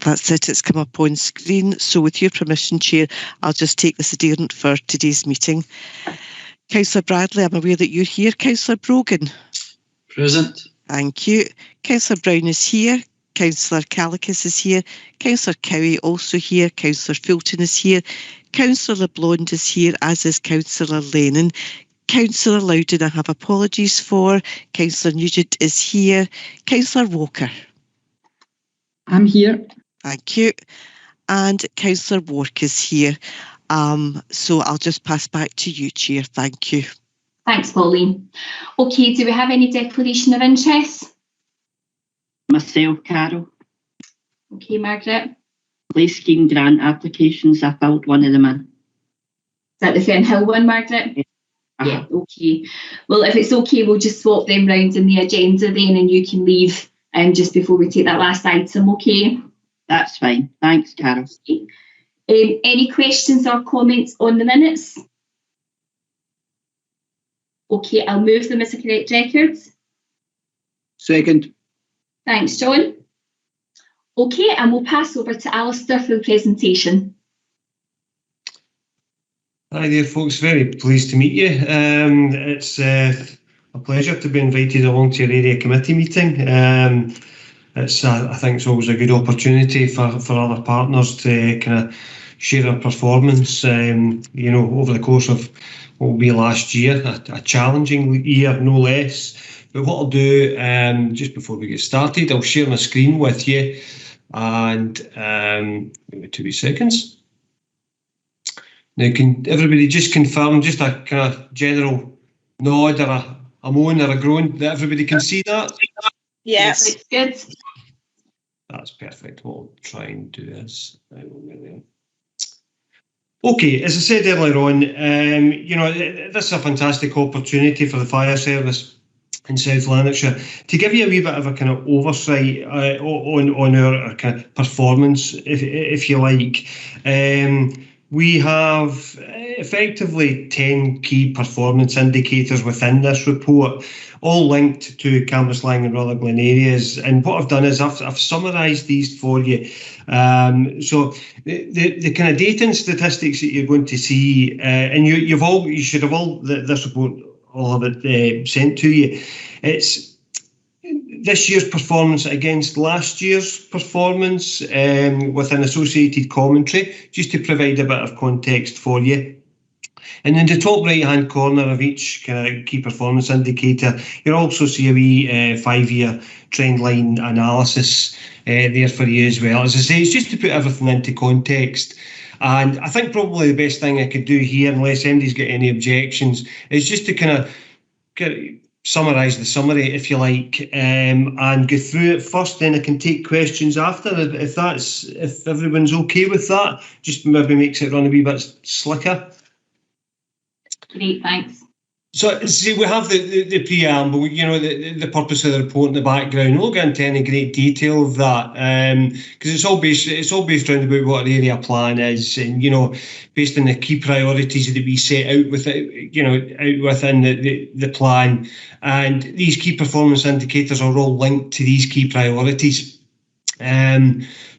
That's it, it's come up on screen. So with your permission, Chair, I'll just take this adherent for today's meeting. Councillor Bradley, I'm aware that you're here. Councillor Brogan? Present. Thank you. Councillor Brown is here. Councillor Calicis is here. Councillor Cowie also here. Councillor Fulton is here. Councillor LeBlond is here, as is Councillor Lennon. Councillor Loudon, I have apologies for. Councillor Nugent is here. Councillor Walker? I'm here. Thank you. And Councillor Wark is here. So I'll just pass back to you, Chair. Thank you. Thanks, Pauline. Okay, do we have any declaration of interest? Myself, Carol. Okay, Margaret. Play scheme grant applications. I filled one of them in. Is that the Fernhill one, Margaret? Yeah, okay. Well, if it's okay, we'll just swap them round in the agenda then, and you can leave just before we take that last item, okay? That's fine. Thanks, Carol. Okay. Any questions or comments on the minutes? Okay, I'll move them as a correct record. Second. Thanks, John. Okay, and we'll pass over to Alistair for the presentation. Hi there, folks. Very pleased to meet you. It's a pleasure to be invited along to your area committee meeting. I think it's always a good opportunity for other partners to kind of share our performance. Over the course of what will be last year, a challenging year, no less. But what I'll do, just before we get started, I'll share my screen with you, and give me 2 wee seconds. Now, can everybody just confirm, just a kind of general nod or a moan or a groan, that everybody can see that? Yes. Good. That's perfect. We'll try and do this. Okay, as I said earlier on, this is a fantastic opportunity for the fire service in South Lanarkshire to give you a wee bit of a kind of oversight on our kind of performance, if you like. We have effectively 10 key performance indicators within this report, all linked to Cambuslang and Rutherglen areas. And what I've done is I've summarised these for you. So the kind of data and statistics that you're going to see, and you should have all this report, all of it sent to you. It's this year's performance against last year's performance with an associated commentary, just to provide a bit of context for you. And in the top right-hand corner of each kind of key performance indicator, you'll also see a wee 5-year trend line analysis there for you as well. As I say, it's just to put everything into context. And I think probably the best thing I could do here, unless anybody's got any objections, is just to kind of summarise the summary, if you like, and go through it first. Then I can take questions after, if everyone's okay with that. Just maybe makes it run a wee bit slicker. Great, thanks. So, see, we have the preamble, the purpose of the report in the background. We'll get into any great detail of that, because it's all based around about what our area plan is, and based on the key priorities that we set out with it, out within the plan, and these key performance indicators are all linked to these key priorities.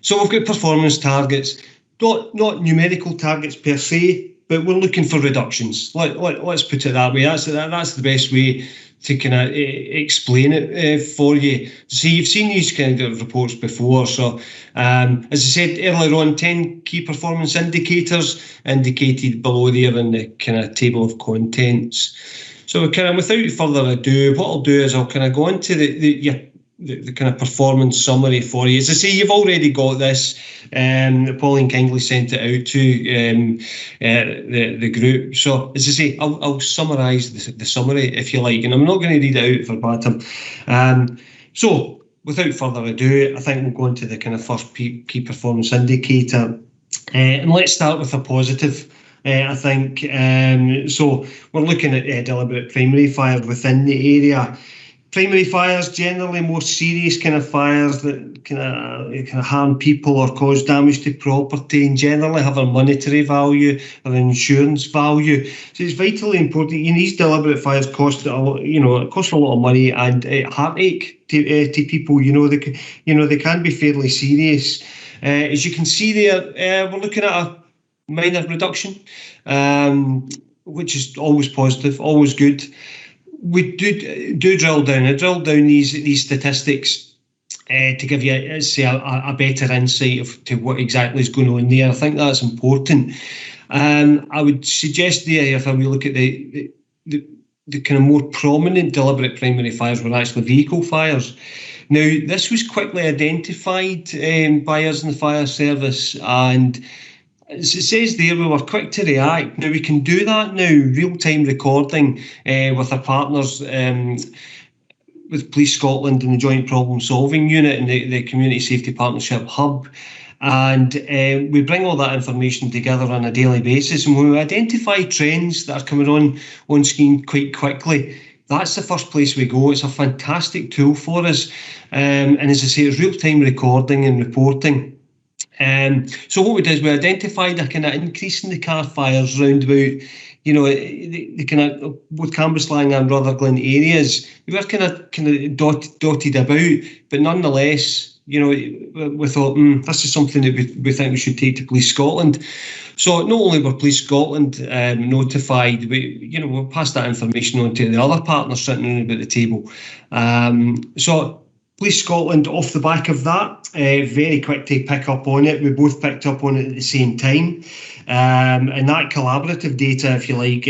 So we've got performance targets, not numerical targets per se, but we're looking for reductions. Let's put it that way. That's the best way to kind of explain it for you. So you've seen these kind of reports before. So as I said earlier on, 10 key performance indicators indicated below there in the kind of table of contents. So kind of without further ado, what I'll do is I'll kind of go into the kind of performance summary for you. As I say, you've already got this. Pauline kindly sent it out to the group. So as I say, I'll summarise the summary, if you like, and I'm not going to read it out verbatim. So without further ado, I think we'll go into the kind of first key performance indicator, and let's start with a positive. I think so. We're looking at deliberate primary fire within the area. Primary fires, generally more serious kind of fires that kind of harm people or cause damage to property, and generally have a monetary value or insurance value. So it's vitally important. These deliberate fires cost a lot, it costs a lot of money and heartache to people. They can be fairly serious. As you can see there, we're looking at a minor reduction, which is always positive, always good. We do drill down. I drill down these statistics to give you, say, a better insight to what exactly is going on there. I think that's important. I would suggest there, if we look at the kind of more prominent deliberate primary fires were actually vehicle fires. Now, this was quickly identified by us in the fire service, and as it says there, we were quick to react. Now, we can do that now, real-time recording with our partners, with Police Scotland and the Joint Problem Solving Unit and the Community Safety Partnership Hub. And we bring all that information together on a daily basis. And when we identify trends that are coming on screen quite quickly, that's the first place we go. It's a fantastic tool for us. And as I say, it's real-time recording and reporting. So what we did is we identified a kind of increase in the car fires round about, the kind of both Cambuslang and Rutherglen areas. We were kind of dotted about, but nonetheless, we thought this is something that we think we should take to Police Scotland. So not only were Police Scotland notified, we'll pass that information on to the other partners sitting around about the table. So Police Scotland, off the back of that, very quick to pick up on it. We both picked up on it at the same time. And that collaborative data, if you like,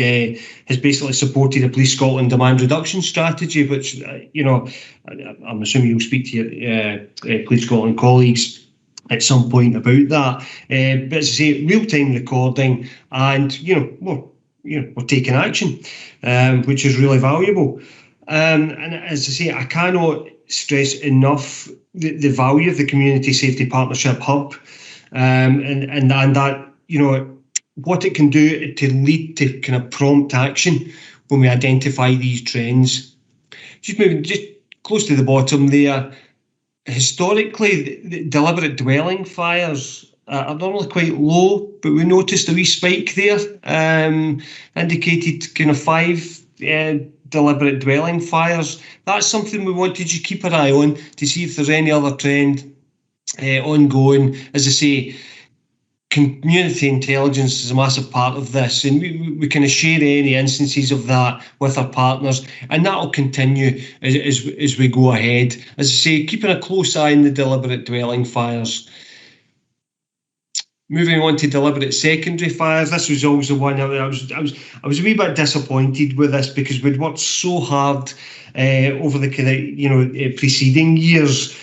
has basically supported a Police Scotland demand reduction strategy, which, I'm assuming you'll speak to your Police Scotland colleagues at some point about that. But as I say, real-time recording, and, we're taking action, which is really valuable. And as I say, I cannot stress enough the value of the Community Safety Partnership Hub, and that, what it can do to lead to kind of prompt action when we identify these trends. Just moving just close to the bottom there, historically, the deliberate dwelling fires are normally quite low, but we noticed a wee spike there, indicated kind of 5 deliberate dwelling fires. That's something we wanted you to keep an eye on to see if there's any other trend ongoing. As I say, community intelligence is a massive part of this, and we kind of share any instances of that with our partners, and that will continue as we go ahead. As I say, keeping a close eye on the deliberate dwelling fires. Moving on to deliberate secondary fires, this was always the one I was a wee bit disappointed with this, because we'd worked so hard over the kind of preceding years.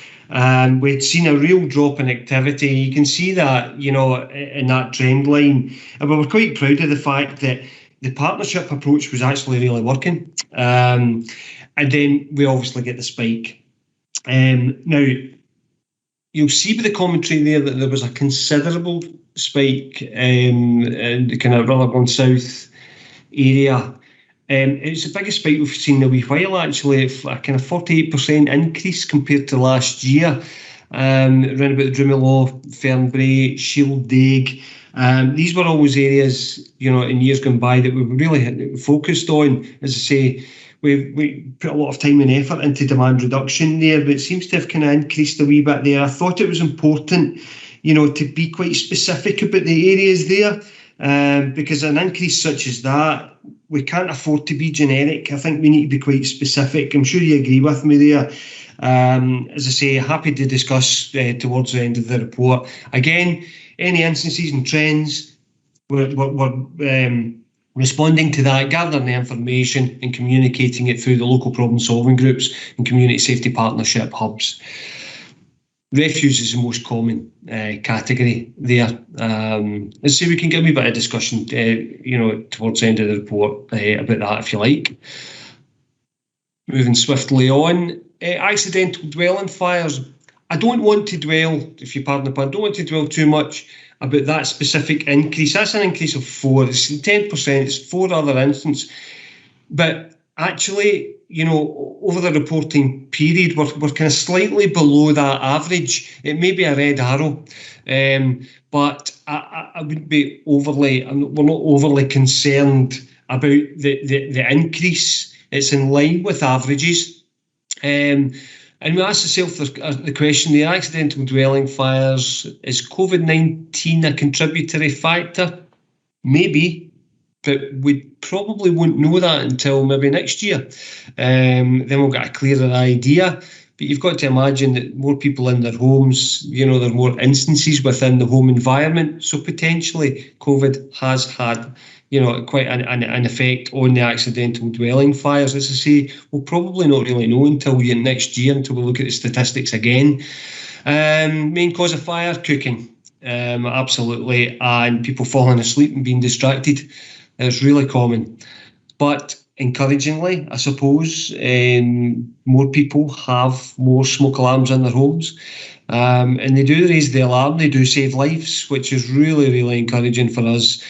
We'd seen a real drop in activity. You can see that, in that trend line. And we were quite proud of the fact that the partnership approach was actually really working. And then we obviously get the spike. Now, you'll see by the commentary there that there was a considerable spike in the kind of Rutherglen South area. It's the biggest spike we've seen in a wee while, actually, a kind of 48% increase compared to last year, around about the Drummelaw, Fernbrae, Shieldaig. These were always areas, in years gone by that we really focused on. As I say, we put a lot of time and effort into demand reduction there, but it seems to have kind of increased a wee bit there. I thought it was important, to be quite specific about the areas there, because an increase such as that, we can't afford to be generic. I think we need to be quite specific. I'm sure you agree with me there. As I say, happy to discuss towards the end of the report. Again, any instances and trends, we're responding to that, gathering the information and communicating it through the local problem solving groups and community safety partnership hubs. Refuse is the most common category there. Let's see, we can get a wee bit of discussion, towards the end of the report about that, if you like. Moving swiftly on, accidental dwelling fires. I don't want to dwell, if you pardon the pun, don't want to dwell too much about that specific increase. That's an increase of 4. It's 10%. It's 4 other instances. But actually, over the reporting period, we're kind of slightly below that average. It may be a red arrow, but I wouldn't be overly, we're not overly concerned about the increase. It's in line with averages. And we ask ourselves the question, the accidental dwelling fires, is COVID-19 a contributory factor? Maybe, but we probably won't know that until maybe next year. Then we'll get a clearer idea. But you've got to imagine that more people in their homes, there are more instances within the home environment. So potentially COVID has had, quite an effect on the accidental dwelling fires. As I say, we'll probably not really know until next year, until we look at the statistics again. Main cause of fire, cooking. Absolutely. And people falling asleep and being distracted. It's really common. But encouragingly, I suppose, more people have more smoke alarms in their homes. And they do raise the alarm, they do save lives, which is really, really encouraging for us.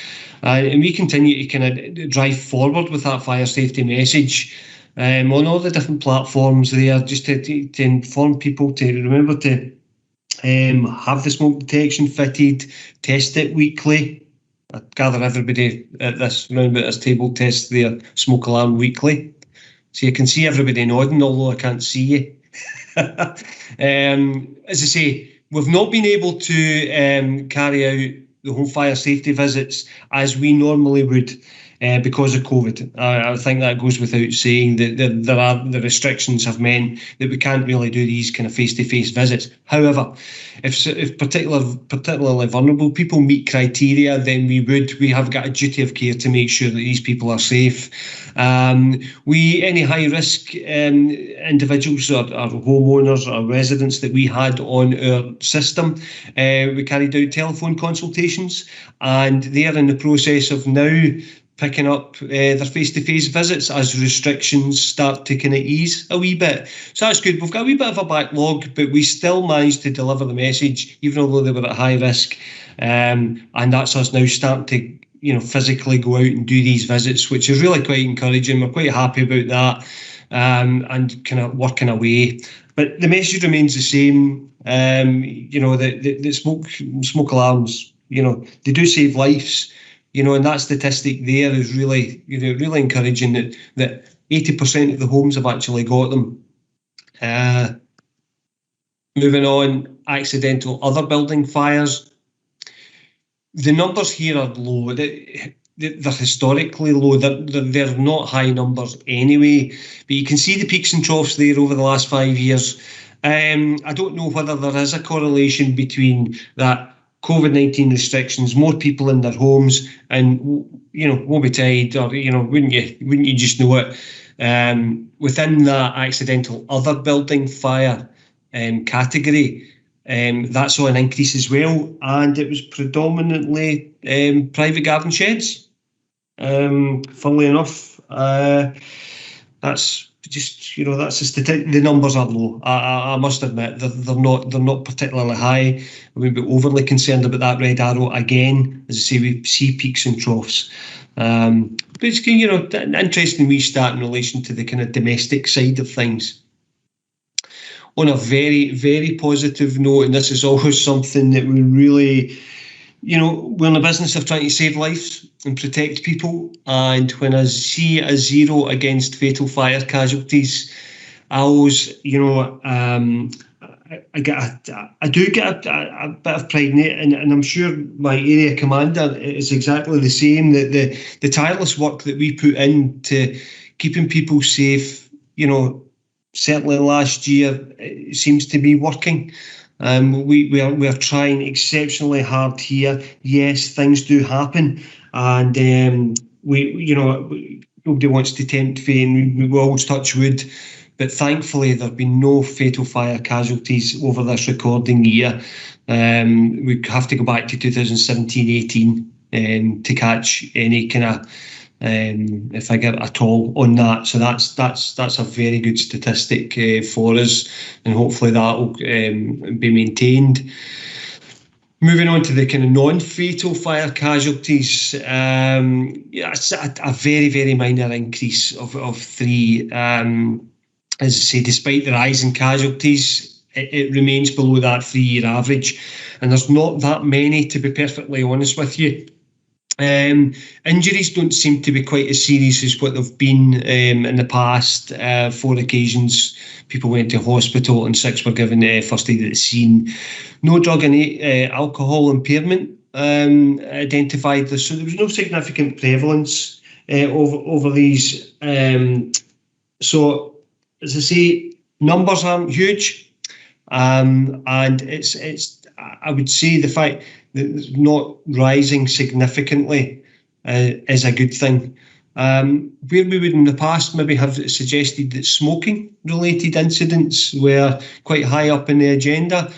And we continue to kind of drive forward with that fire safety message on all the different platforms there, just to inform people to remember to have the smoke detection fitted, test it weekly. I gather everybody at this round about this table tests their smoke alarm weekly. So you can see everybody nodding, although I can't see you. As I say, we've not been able to carry out the home fire safety visits as we normally would because of COVID. I think that goes without saying that the restrictions have meant that we can't really do these kind of face-to-face visits. However, if particularly vulnerable people meet criteria, then we have got a duty of care to make sure that these people are safe. Any high risk individuals or homeowners or residents that we had on our system, we carried out telephone consultations, and they are in the process of now picking up their face-to-face visits as restrictions start to kind of ease a wee bit. So that's good. We've got a wee bit of a backlog, but we still managed to deliver the message, even although they were at high risk. And that's us now starting to, physically go out and do these visits, which is really quite encouraging. We're quite happy about that, and kind of working away. But the message remains the same. The smoke alarms, they do save lives. And that statistic there is really, really encouraging that 80% of the homes have actually got them. Moving on, accidental other building fires. The numbers here are low. They're historically low. They're not high numbers anyway. But you can see the peaks and troughs there over the last 5 years. I don't know whether there is a correlation between that COVID-19 restrictions, more people in their homes, and woe betide, or wouldn't you just know it? Within that accidental other building fire category, that saw an increase as well, and it was predominantly private garden sheds. Funnily enough, that's just that's a statistic. The numbers are low. I must admit they're not particularly high. I wouldn't be overly concerned about that red arrow. Again, as I say, we see peaks and troughs. But it's an interesting wee stat in relation to the kind of domestic side of things. On a very, very positive note, and this is always something that we really, we're in the business of trying to save lives and protect people. And when I see a 0 against fatal fire casualties, I always, I do get a bit of pride in it, and I'm sure my area commander is exactly the same. That the tireless work that we put into keeping people safe, certainly last year, it seems to be working. We are trying exceptionally hard here. Yes, things do happen, and nobody wants to tempt fate, and we always touch wood. But thankfully, there have been no fatal fire casualties over this recording year. We have to go back to 2017-18 to catch any kind of figure at all on that. So that's a very good statistic for us, and hopefully that will be maintained. Moving on to the kind of non-fatal fire casualties, it's a very, very minor increase of 3. As I say, despite the rise in casualties, it remains below that 3-year average. And there's not that many, to be perfectly honest with you. Injuries don't seem to be quite as serious as what they've been in the past. 4 occasions people went to hospital and 6 were given first aid at the scene. No drug and alcohol impairment identified. So there was no significant prevalence over these. So as I say, numbers aren't huge, and it's I would say the fact that it's not rising significantly is a good thing. Where we would in the past maybe have suggested that smoking-related incidents were quite high up in the agenda,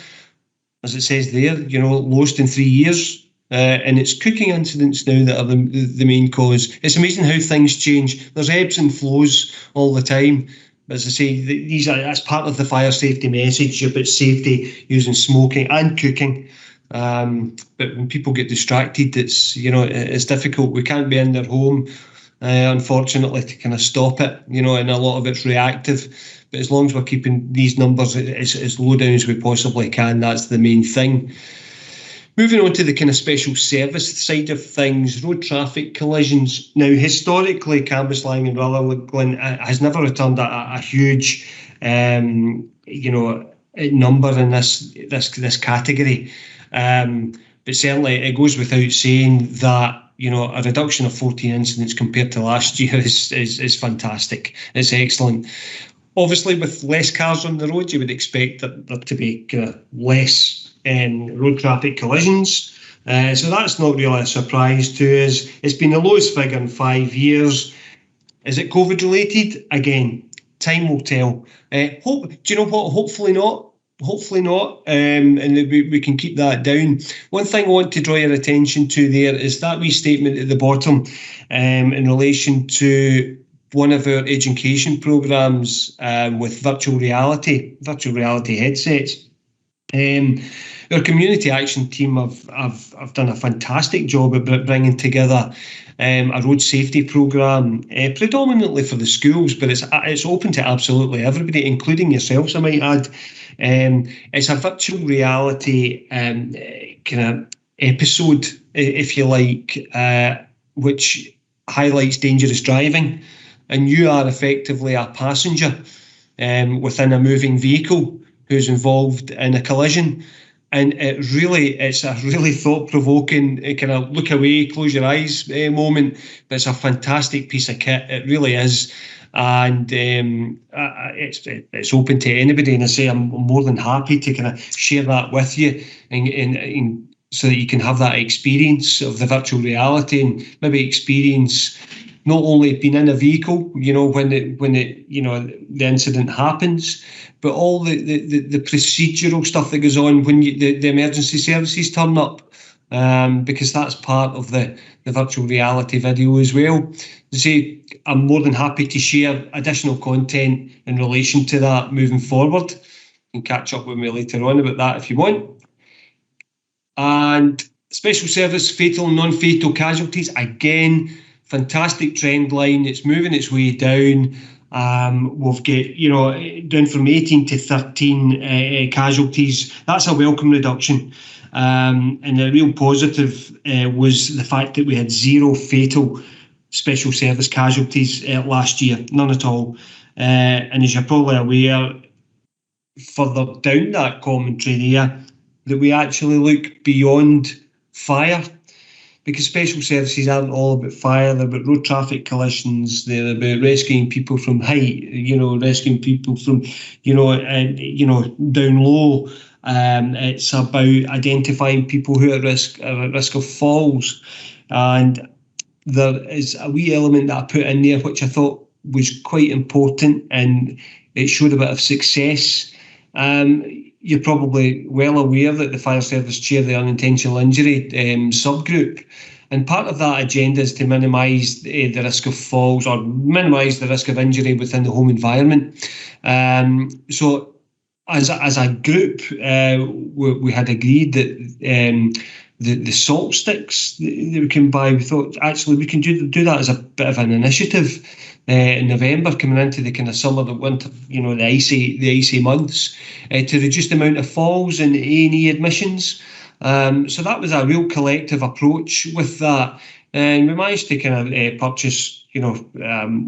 as it says there, lowest in 3 years. And it's cooking incidents now that are the main cause. It's amazing how things change. There's ebbs and flows all the time. As I say, that's part of the fire safety message about safety using smoking and cooking. But when people get distracted, it's difficult. We can't be in their home, unfortunately, to kind of stop it. And a lot of it's reactive. But as long as we're keeping these numbers as low down as we possibly can, that's the main thing. Moving on to the kind of special service side of things, road traffic collisions. Now, historically, Cambuslang and Rutherglen has never returned a huge, number in this category. But certainly, it goes without saying that a reduction of 14 incidents compared to last year is fantastic. It's excellent. Obviously, with less cars on the road, you would expect there to be kind of less road traffic collisions. So that's not really a surprise to us. It's been the lowest figure in 5 years. Is it COVID related? Again, time will tell. Do you know what? Hopefully not. Hopefully not, and we can keep that down. One thing I want to draw your attention to there is that wee statement at the bottom in relation to one of our education programmes with virtual reality headsets. Our community action team have done a fantastic job of bringing together a road safety programme, predominantly for the schools, but it's open to absolutely everybody, including yourselves, I might add. It's a virtual reality kind of episode, if you like, which highlights dangerous driving, and you are effectively a passenger within a moving vehicle who's involved in a collision. And it's a really thought-provoking kind of look away, close your eyes moment. But it's a fantastic piece of kit. It really is. And it's open to anybody. And I say I'm more than happy to kind of share that with you and so that you can have that experience of the virtual reality and maybe experience not only being in a vehicle, when the incident happens, but all the procedural stuff that goes on when the emergency services turn up, because that's part of the virtual reality video as well. See, I'm more than happy to share additional content in relation to that moving forward. You can catch up with me later on about that if you want. And special service, fatal and non-fatal casualties, again, fantastic trend line. It's moving its way down. We've got, down from 18 to 13 casualties. That's a welcome reduction. And the real positive was the fact that we had 0 fatal special service casualties last year, none at all. And as you're probably aware, further down that commentary there, that we actually look beyond fire, because special services aren't all about fire. They're about road traffic collisions. They're about rescuing people from height, rescuing people from, down low. It's about identifying people who are at risk of falls. And there is a wee element that I put in there which I thought was quite important, and it showed a bit of success. You're probably well aware that the fire service chair the unintentional injury subgroup, and part of that agenda is to minimise the risk of falls or minimise the risk of injury within the home environment. So as a group, we had agreed that the salt sticks that we can buy, we thought actually we can do that as a bit of an initiative in November, coming into the kind of summer, the winter, the icy months, to reduce the amount of falls and A&E admissions. So that was a real collective approach with that. and we managed to kind of purchase, over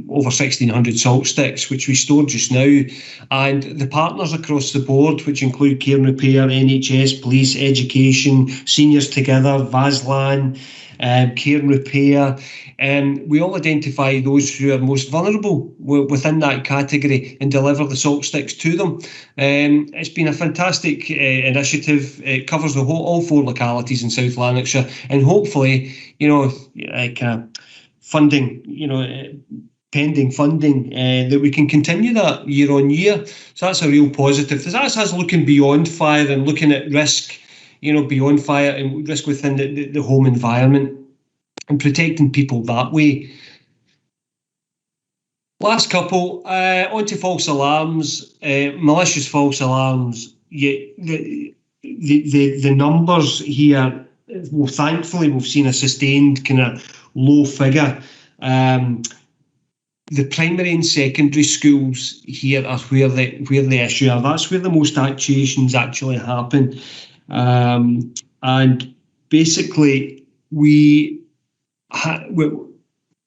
1,600 salt sticks, which we store just now. And the partners across the board, which include Care and Repair, NHS, Police, Education, Seniors Together, Vaslan, Care and Repair, we all identify those who are most vulnerable within that category and deliver the salt sticks to them. It's been a fantastic initiative. It covers all 4 localities in South Lanarkshire, and hopefully, funding, pending funding, that we can continue that year on year. So that's a real positive. That's us looking beyond fire and looking at risk, beyond fire and risk within the home environment and protecting people that way. Last couple, onto false alarms, malicious false alarms. The numbers here, well, thankfully, we've seen a sustained kind of low figure. The primary and secondary schools here are where the issue are. That's where the most actuations actually happen. And basically,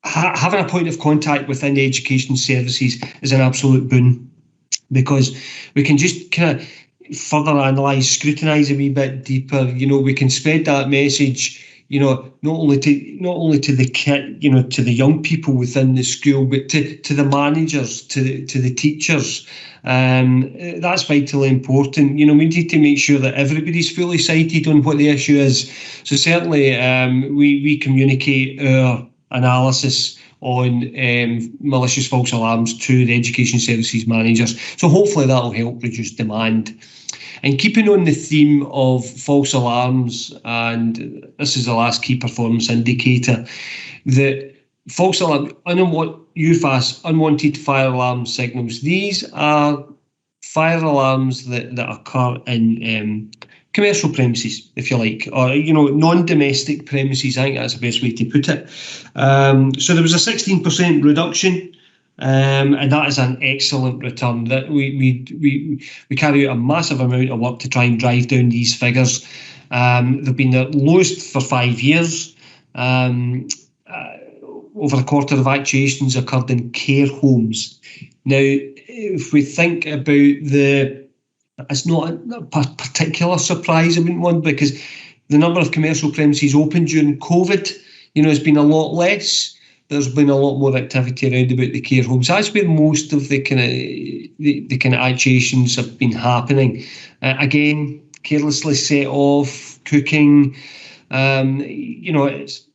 having a point of contact within education services is an absolute boon, because we can just kind of further analyse, scrutinise a wee bit deeper. We can spread that message, not only to the kid, to the young people within the school, but to the managers, to the teachers. That's vitally important. We need to make sure that everybody's fully sighted on what the issue is. So certainly, we communicate our analysis on malicious false alarms to the education services managers. So hopefully that'll help reduce demand. And keeping on the theme of false alarms, and this is the last key performance indicator, the false alarm, UFAS, unwanted fire alarm signals. These are fire alarms that occur in commercial premises, if you like, or non-domestic premises. I think that's the best way to put it. So there was a 16% reduction. And that is an excellent return. That we carry out a massive amount of work to try and drive down these figures. They've been the lowest for 5 years. Over a quarter of actuations occurred in care homes. Now, if we think about it's not a particular surprise, I wouldn't want, because the number of commercial premises open during COVID, has been a lot less. There's been a lot more activity around about the care homes. That's where most of the kind of actuations have been happening. Again, carelessly set off, cooking. It's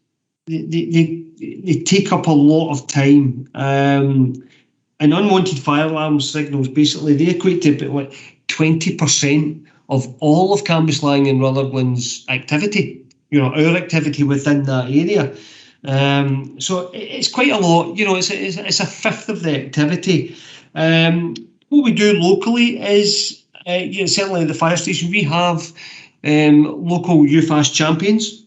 they take up a lot of time. And unwanted fire alarm signals, basically, they equate to about 20% of all of Cambuslang and Rutherglen's activity. Our activity within that area. So it's quite a lot. It's a fifth of the activity. What we do locally is, certainly at the fire station, we have local UFAS champions.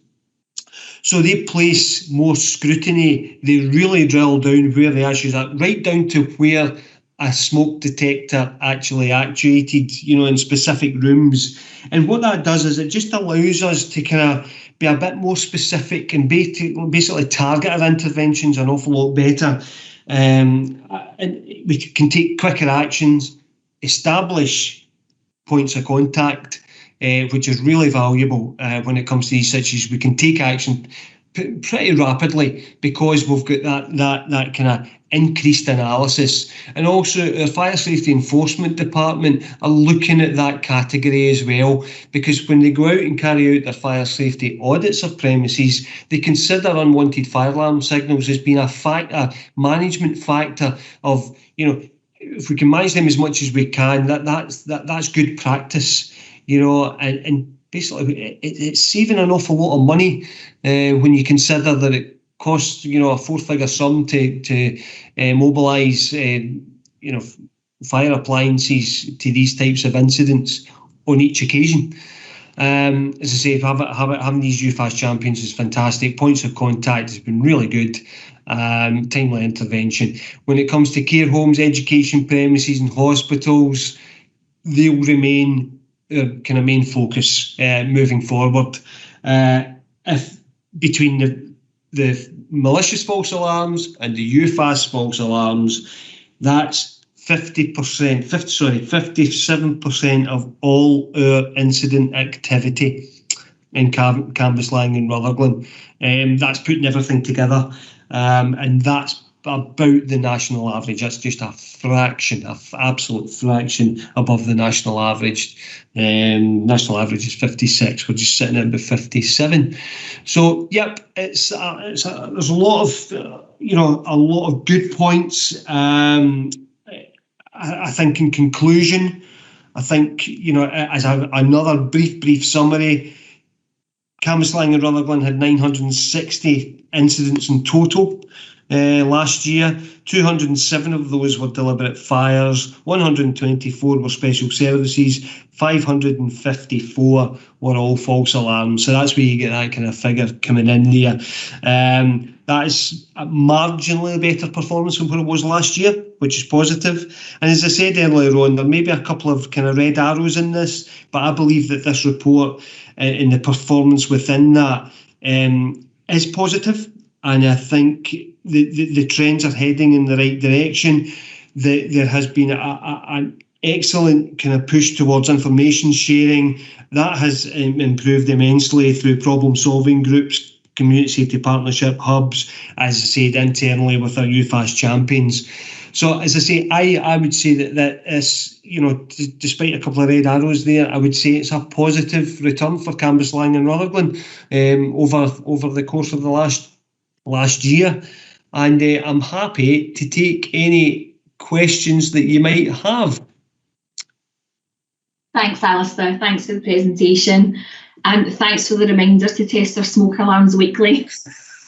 So they place more scrutiny. They really drill down where the issues are, right down to where a smoke detector actually actuated, in specific rooms. And what that does is it just allows us to kind of be a bit more specific and basically target our interventions an awful lot better. And we can take quicker actions, establish points of contact, which is really valuable when it comes to these situations. We can take action pretty rapidly because we've got that kind of increased analysis. And also our Fire Safety Enforcement Department are looking at that category as well, because when they go out and carry out their fire safety audits of premises, they consider unwanted fire alarm signals as being a management factor of, if we can manage them as much as we can, that's good practice, and basically it's saving an awful lot of money when you consider that it costs, a four-figure sum to mobilise, fire appliances to these types of incidents on each occasion. As I say, having these UFAS champions is fantastic. Points of contact has been really good. Timely intervention. When it comes to care homes, education premises and hospitals, they'll remain kind of main focus moving forward. If between the the malicious false alarms and the UFAS false alarms, that's 57% of all our incident activity in Cambuslang and Rutherglen. That's putting everything together, and that's about the national average. That's just a fraction, an absolute fraction above the national average. National average is 56. We're just sitting at about 57. So, yep, there's a lot of a lot of good points. I think in conclusion, I think as another brief summary, Cambuslang and Rutherglen had 960 incidents in total last year. 207 of those were deliberate fires, 124 were special services, 554 were all false alarms. So that's where you get that kind of figure coming in there. That is a marginally better performance than what it was last year, which is positive. And as I said earlier on, there may be a couple of kind of red arrows in this, but I believe that this report and the performance within that is positive. And I think the trends are heading in the right direction. There has been an excellent kind of push towards information sharing. That has improved immensely through problem-solving groups, community safety partnership hubs, as I said, internally with our UFAS champions. So, as I say, I would say that is, despite a couple of red arrows there, I would say it's a positive return for Cambuslang and Rutherglen over the course of the last year. And I'm happy to take any questions that you might have. Thanks, Alistair. Thanks for the presentation. And thanks for the reminder to test our smoke alarms weekly.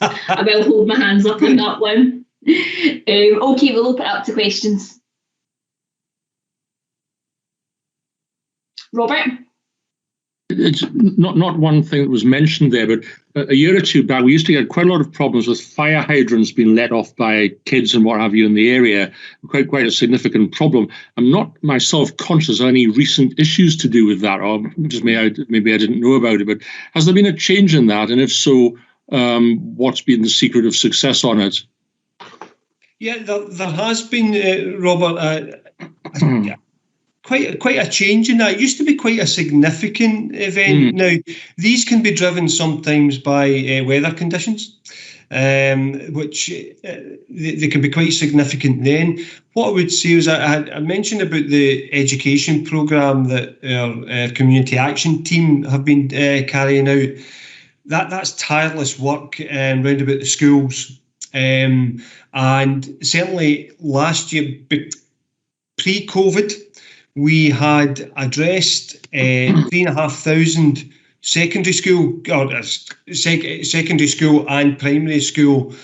I will hold my hands up on that one. Okay, we'll open it up to questions. Robert? It's not one thing that was mentioned there, but a year or two back, we used to get quite a lot of problems with fire hydrants being let off by kids and what have you in the area. Quite a significant problem. I'm not myself conscious of any recent issues to do with that, or just maybe I didn't know about it. But has there been a change in that? And if so, what's been the secret of success on it? Yeah, there has been, Robert. Quite a change in that. It used to be quite a significant event. Now, these can be driven sometimes by weather conditions, which they can be quite significant then. What I would say is I mentioned about the education programme that our community action team have been carrying out. That's tireless work round about the schools. And certainly last year, pre-COVID, we had addressed 3,500 secondary school and primary school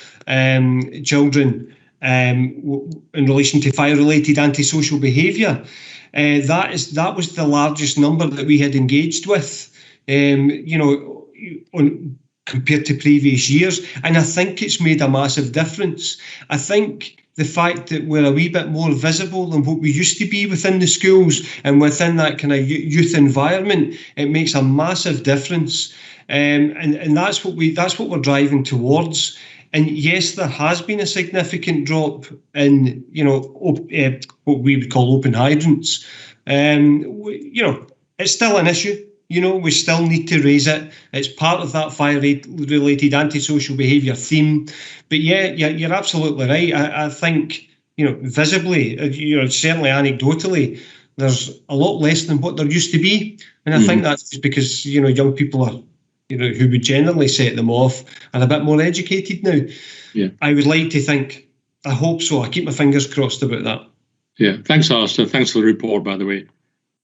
children in relation to fire-related antisocial behaviour. That was the largest number that we had engaged with, compared to previous years, and I think it's made a massive difference. I think the fact that we're a wee bit more visible than what we used to be within the schools and within that kind of youth environment, it makes a massive difference. And that's what we're driving towards. And yes, there has been a significant drop in, what we would call open hydrants. It's still an issue. We still need to raise it. It's part of that fire-related antisocial behaviour theme. But yeah, you're absolutely right. I think, visibly, certainly anecdotally, there's a lot less than what there used to be. And I think that's just because, young people are, who would generally set them off, are a bit more educated now. Yeah. I would like to think, I hope so. I keep my fingers crossed about that. Yeah. Thanks, Alistair. Thanks for the report, by the way. No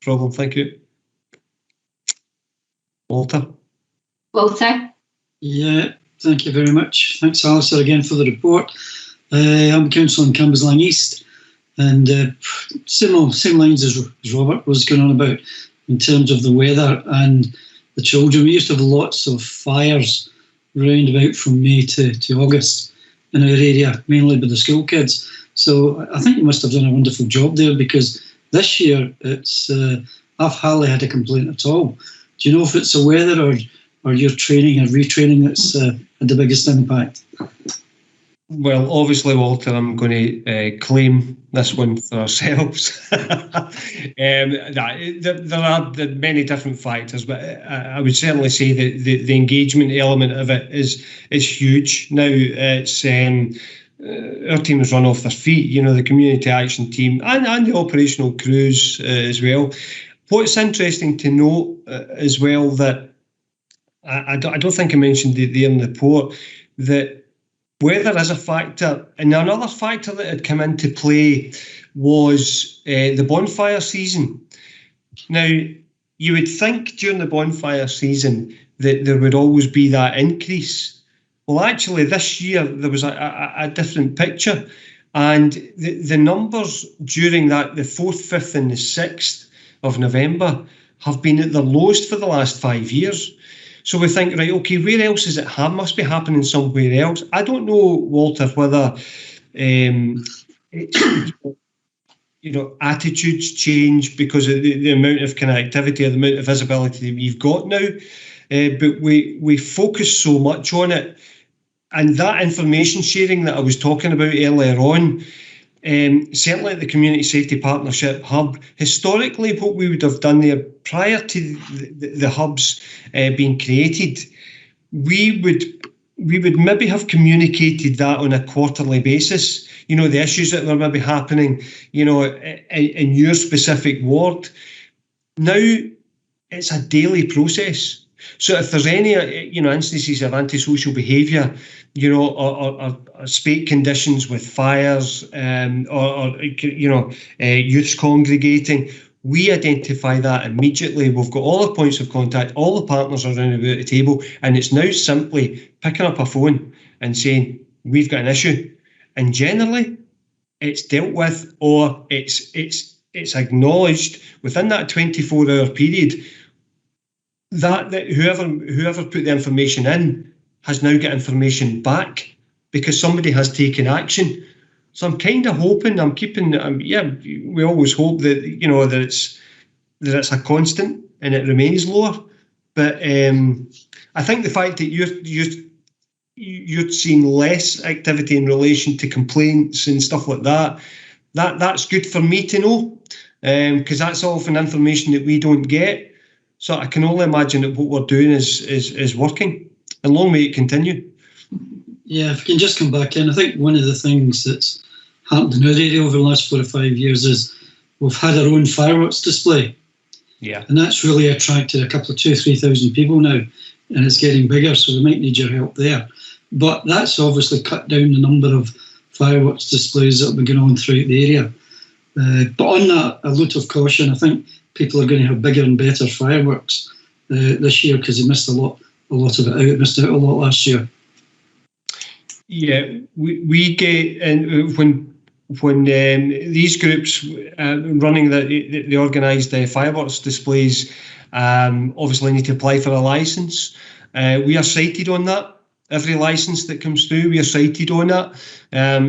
problem. Thank you. Walter? Yeah, thank you very much. Thanks, Alistair, again for the report. I'm councillor in Cambuslang East, and same lines as Robert was going on about in terms of the weather and the children. We used to have lots of fires round about from May to August in our area, mainly by the school kids. So I think you must have done a wonderful job there, because this year I've hardly had a complaint at all. Do you know if it's the weather or or your training or retraining that's had the biggest impact? Well, obviously, Walter, I'm going to claim this one for ourselves. There are many different factors, but I would certainly say that the engagement element of it is huge. Now, it's our team has run off their feet, the community action team and the operational crews as well. What's interesting to note as well, that I don't think I mentioned it there in the report, that weather is a factor, and another factor that had come into play was the bonfire season. Now, you would think during the bonfire season that there would always be that increase. Well, actually, this year there was a different picture, and the numbers during that, the 4th, 5th and the 6th of November, have been at the lowest for the last 5 years. So we think, right, okay, where else is it? Must be happening somewhere else. I don't know, Walter, whether attitudes change because of the amount of kind of activity or the amount of visibility that we've got now. But we focus so much on it, and that information sharing that I was talking about earlier on. Certainly at the Community Safety Partnership Hub, historically what we would have done there prior to the hubs being created, we would maybe have communicated that on a quarterly basis, the issues that were maybe happening, in your specific ward. Now it's a daily process. So if there's any, instances of antisocial behaviour, or spate conditions with fires, or youths congregating, we identify that immediately. We've got all the points of contact, all the partners are around about the table, and it's now simply picking up a phone and saying, we've got an issue. And generally, it's dealt with, or it's acknowledged within that 24-hour period. That whoever put the information in has now got information back because somebody has taken action. So I'm kind of hoping, we always hope that that it's a constant and it remains lower. But I think the fact that you're seeing less activity in relation to complaints and stuff like that's good for me to know, because that's often information that we don't get. So I can only imagine that what we're doing is working, and long may it continue. Yeah, if we can just come back in, I think one of the things that's happened in our area over the last 4 or 5 years is we've had our own fireworks display. Yeah. And that's really attracted a couple of 2,000-3,000 people now, and it's getting bigger, so we might need your help there. But that's obviously cut down the number of fireworks displays that will be going on throughout the area. But on that, a note of caution, I think people are going to have bigger and better fireworks this year because they missed a lot of it out. Missed out a lot last year. Yeah, we get, and when these groups running the organised fireworks displays obviously need to apply for a licence. We are cited on that. Every licence that comes through, we are cited on that.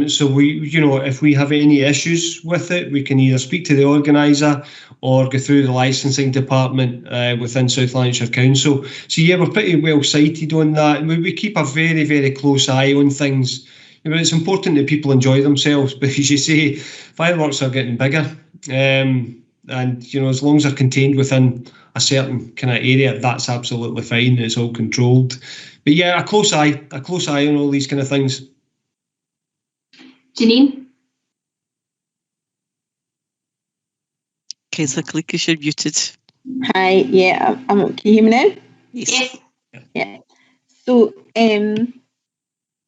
So if we have any issues with it, we can either speak to the organiser or go through the licensing department within South Lanarkshire Council. So yeah, we're pretty well cited on that. We keep a very, very close eye on things. It's important that people enjoy themselves, but as you say, fireworks are getting bigger. And as long as they're contained within a certain kind of area, that's absolutely fine. It's all controlled. But yeah, a close eye on all these kind of things. Janine? Councillor Cleacus, you're muted. Hi, yeah, can you hear me now? Yes. Yeah. So,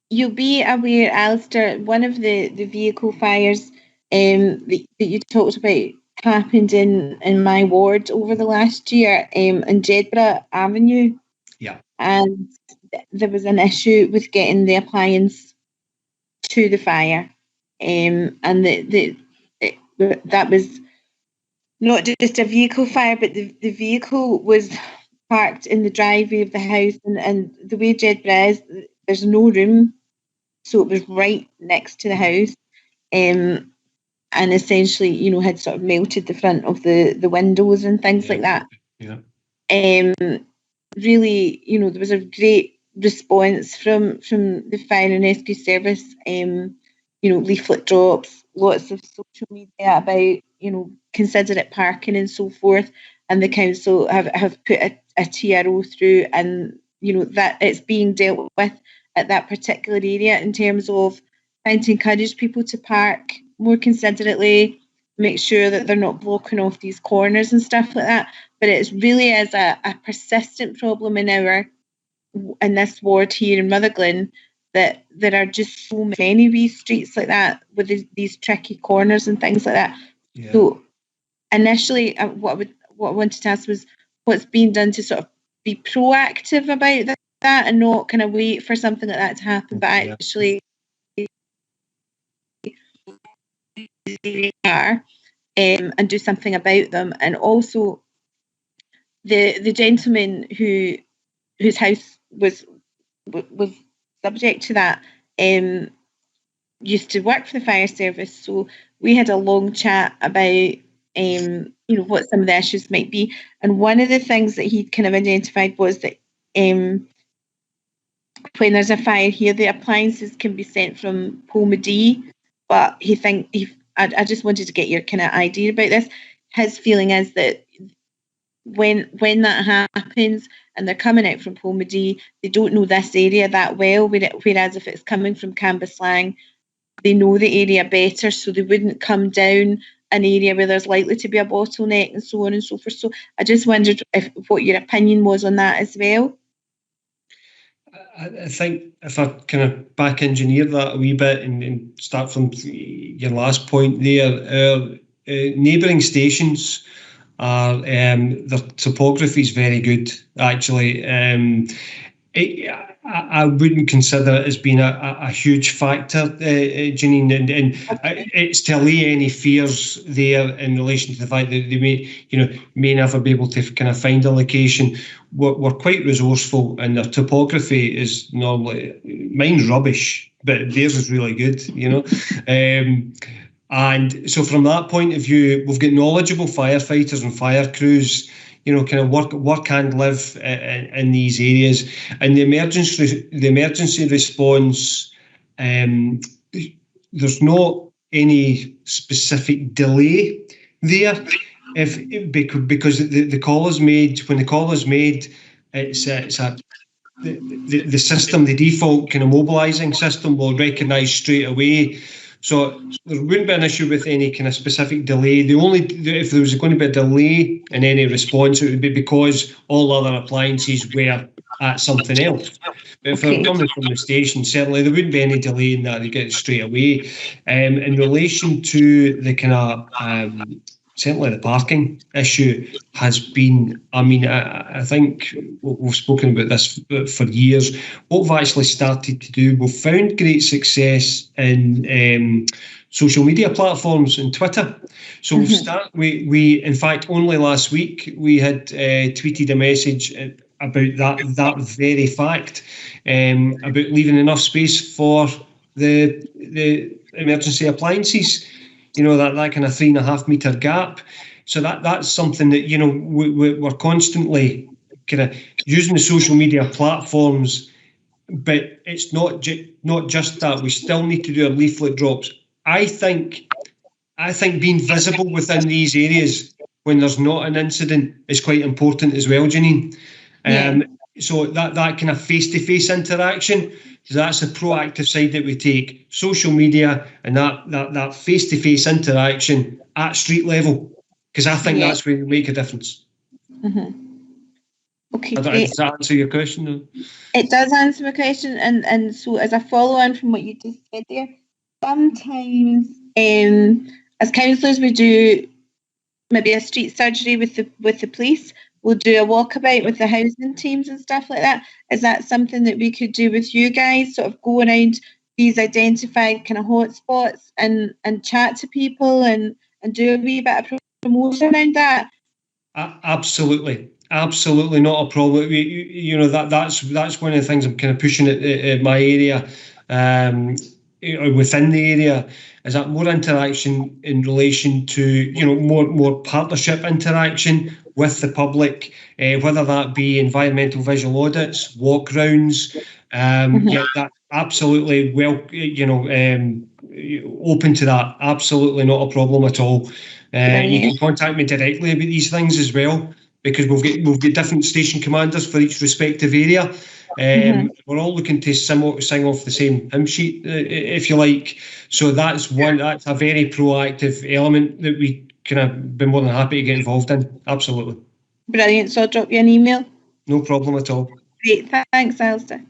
you'll be aware, Alistair, one of the vehicle fires that you talked about happened in my ward over the last year in Jedburgh Avenue. Yeah. And there was an issue with getting the appliance to the fire. And that was not just a vehicle fire, but the vehicle was parked in the driveway of the house. And the way Jedburgh is, there's no room. So it was right next to the house. And essentially, had sort of melted the front of the windows and things like that. Yeah. really, there was a great response from the fire and rescue service. Leaflet drops, lots of social media about, considerate parking and so forth. And the council have put a TRO through, and, that it's being dealt with at that particular area in terms of trying to encourage people to park more considerately, make sure that they're not blocking off these corners and stuff like that. But it really is a persistent problem in this ward here in Rutherglen, that there are just so many wee streets like that with these tricky corners and things like that. Yeah. So initially, what I wanted to ask was what's being done to sort of be proactive about that and not kind of wait for something like that to happen, but actually are and do something about them. And also the gentleman whose house was subject to that used to work for the fire service, so we had a long chat about what some of the issues might be. And one of the things that he kind of identified was that when there's a fire here, the appliances can be sent from Polmadie, but I just wanted to get your kind of idea about this. His feeling is that when that happens and they're coming out from Polmadie, they don't know this area that well, whereas if it's coming from Cambuslang, they know the area better, so they wouldn't come down an area where there's likely to be a bottleneck and so on and so forth. So I just wondered what your opinion was on that as well. I think if I kind of back engineer that a wee bit and start from your last point there, neighbouring stations are their topography is very good, actually. I wouldn't consider it as being a huge factor, Janine, and it's to allay any fears there in relation to the fact that they may never be able to kind of find a location. We're quite resourceful, and their topography is normally, mine's rubbish, but theirs is really good, and so from that point of view, we've got knowledgeable firefighters and fire crews, kind of work and live in these areas. And the emergency response, there's not any specific delay there. Because the call is made, when the call is made, the system, the default kind of mobilising system will recognise straight away. So there wouldn't be an issue with any kind of specific delay. If there was going to be a delay in any response, it would be because all other appliances were at something else. But if they're coming from the station, certainly there wouldn't be any delay in that. They get it straight away. In relation to the kind of certainly the parking issue has been, I think we've spoken about this for years. What we've actually started to do, we've found great success in social media platforms and Twitter. So we in fact, only last week, we had tweeted a message about that very fact, about leaving enough space for the emergency appliances. That kind of 3.5 metre gap. So that's something that, we're constantly kind of using the social media platforms, but it's not just that. We still need to do our leaflet drops. I think being visible within these areas when there's not an incident is quite important as well, Janine. So that kind of face-to-face interaction, that's the proactive side that we take. Social media and that face-to-face interaction at street level, because I think that's where you make a difference. Okay, does that answer your question? Though? It does answer my question, and so as a follow-on from what you just said there, sometimes as councillors we do maybe a street surgery with the police. We'll do a walkabout with the housing teams and stuff like that. Is that something that we could do with you guys? Sort of go around these identified kind of hotspots and chat to people and do a wee bit of promotion around that? Absolutely not a problem. That's one of the things I'm kind of pushing at my area, within the area, is that more interaction in relation to more partnership interaction with the public, whether that be environmental visual audits, walk rounds. Yeah, that's absolutely open to that. Absolutely not a problem at all. You can contact me directly about these things as well, because we've got different station commanders for each respective area. We're all looking to sing off the same hymn sheet, if you like. So that's a very proactive element that we kind of been more than happy to get involved in. Absolutely. Brilliant. So I'll drop you an email. No problem at all. Great. Thanks, Alistair.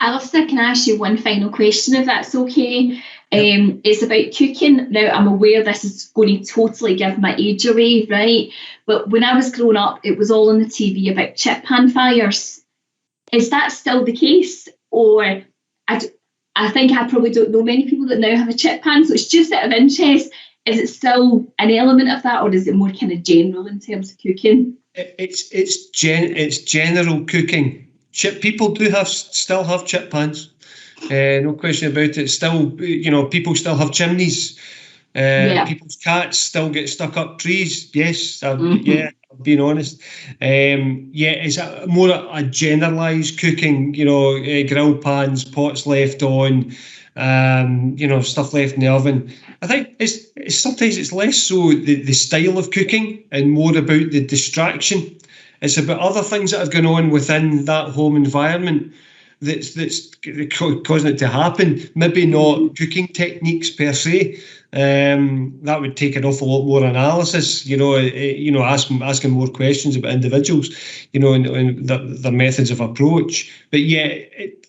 Alistair, can I ask you one final question, if that's okay? It's about cooking. Now, I'm aware this is going to totally give my age away, right? But when I was growing up, it was all on the TV about chip pan fires. Is that still the case? Or I think I probably don't know many people that now have a chip pan, so it's just out of interest. Is it still an element of that, or is it more kind of general in terms of cooking? It's general cooking. People still have chip pans. No question about it. Still, people still have chimneys. People's cats still get stuck up trees. Yes, yeah, I'm being honest. It's more a generalised cooking. Grill pans, pots left on, stuff left in the oven. I think sometimes it's less so the style of cooking and more about the distraction. It's about other things that are going on within that home environment that's causing it to happen. Maybe not cooking techniques per se. That would take an awful lot more analysis. Asking more questions about individuals. And their methods of approach. But yeah,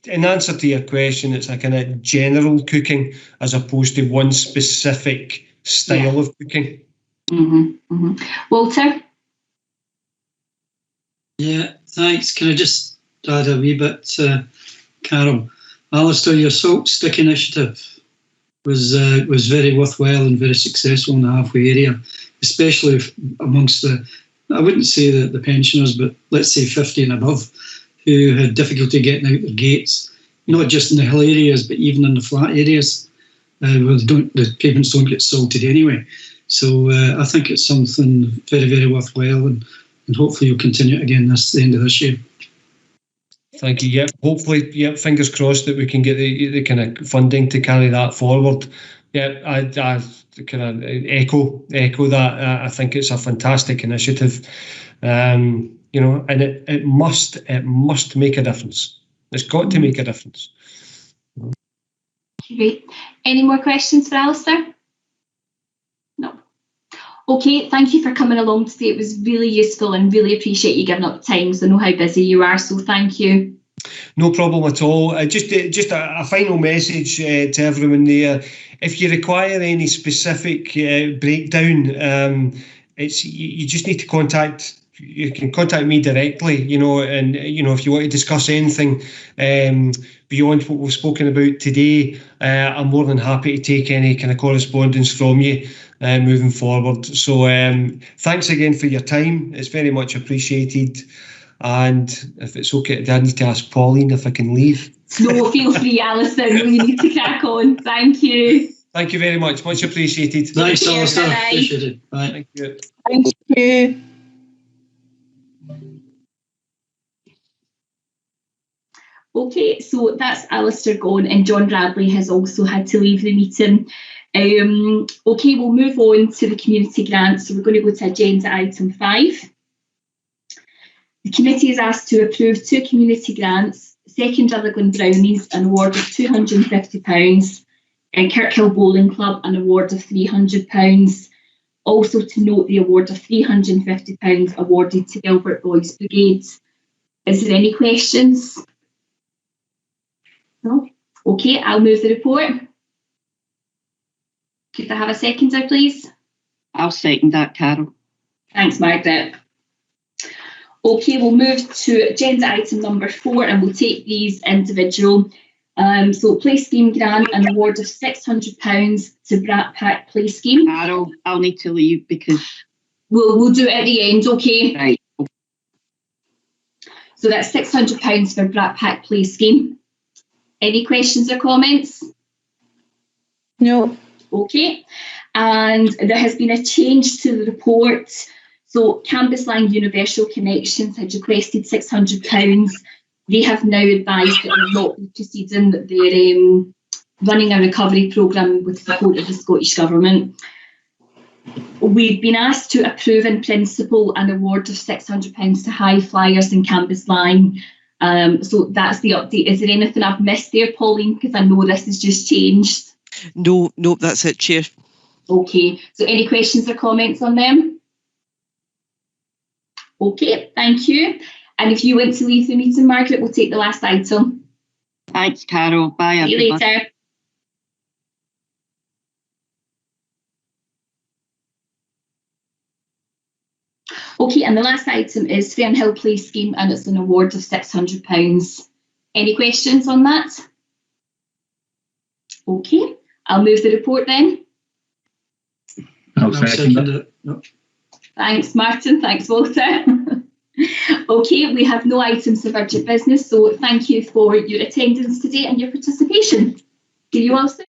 in answer to your question, it's a kind of general cooking as opposed to one specific style of cooking. Walter? Yeah, thanks. Can I just add a wee bit, Carol? Alistair, your salt stick initiative was very worthwhile and very successful in the halfway area, especially amongst I wouldn't say the pensioners, but let's say 50 and above, who had difficulty getting out their gates, not just in the hill areas, but even in the flat areas, where the pavements don't get salted anyway. So I think it's something very, very worthwhile, and hopefully you'll continue it again the end of this year. Thank you. Yeah, hopefully, fingers crossed that we can get the kind of funding to carry that forward. Yeah, I kind of echo that. I think it's a fantastic initiative, and it must make a difference. It's got to make a difference. Great. Any more questions for Alistair? No. Okay, thank you for coming along today. It was really useful and really appreciate you giving up time. So I know how busy you are, so thank you. No problem at all. Just a final message to everyone there. If you require any specific breakdown, you just need to contact. You can contact me directly, and if you want to discuss anything beyond what we've spoken about today, I'm more than happy to take any kind of correspondence from you moving forward. So thanks again for your time. It's very much appreciated. And if it's okay, I need to ask Pauline if I can leave. No, feel free, Alistair. No, you need to crack on. Thank you. Thank you very much. Much appreciated. Thanks, Alistair. Appreciate it. Bye. Thank you. Thank you. Okay, so that's Alistair gone, and John Radley has also had to leave the meeting. Okay, we'll move on to the community grants. So we're going to go to agenda item 5. The committee is asked to approve 2 community grants, Second Rutherglen Brownies, an award of £250, and Kirkhill Bowling Club, an award of £300. Also to note the award of £350 awarded to Gilbert Boys Brigade. Is there any questions? No? Okay, I'll move the report. Could I have a seconder, please? I'll second that, Carol. Thanks, Margaret. Okay, we'll move to agenda item number 4, and we'll take these individual. So Play Scheme grant, an award of £600 to Brat Pack Play Scheme. Carol, I'll need to leave because... We'll do it at the end, okay? Right. So that's £600 for Brat Pack Play Scheme. Any questions or comments? No. Okay. And there has been a change to the report. So Cambuslang Universal Connections had requested £600. They have now advised that they're not proceeding. They're running a recovery programme with support of the Scottish Government. We've been asked to approve in principle an award of £600 to High Flyers in Cambuslang. So that's the update. Is there anything I've missed there, Pauline? Because I know this has just changed. No, that's it, Chair. Okay, so any questions or comments on them? Okay, thank you. And if you want to leave the meeting, Margaret, we'll take the last item. Thanks, Carol. Bye, See you everybody. later. Okay, and the last item is Fernhill Place Scheme, and it's an award of £600. Any questions on that? Okay, I'll move the report then. I'll second that. No. Thanks, Martin. Thanks, Walter. Okay, we have no items of urgent business, so thank you for your attendance today and your participation. See you all soon.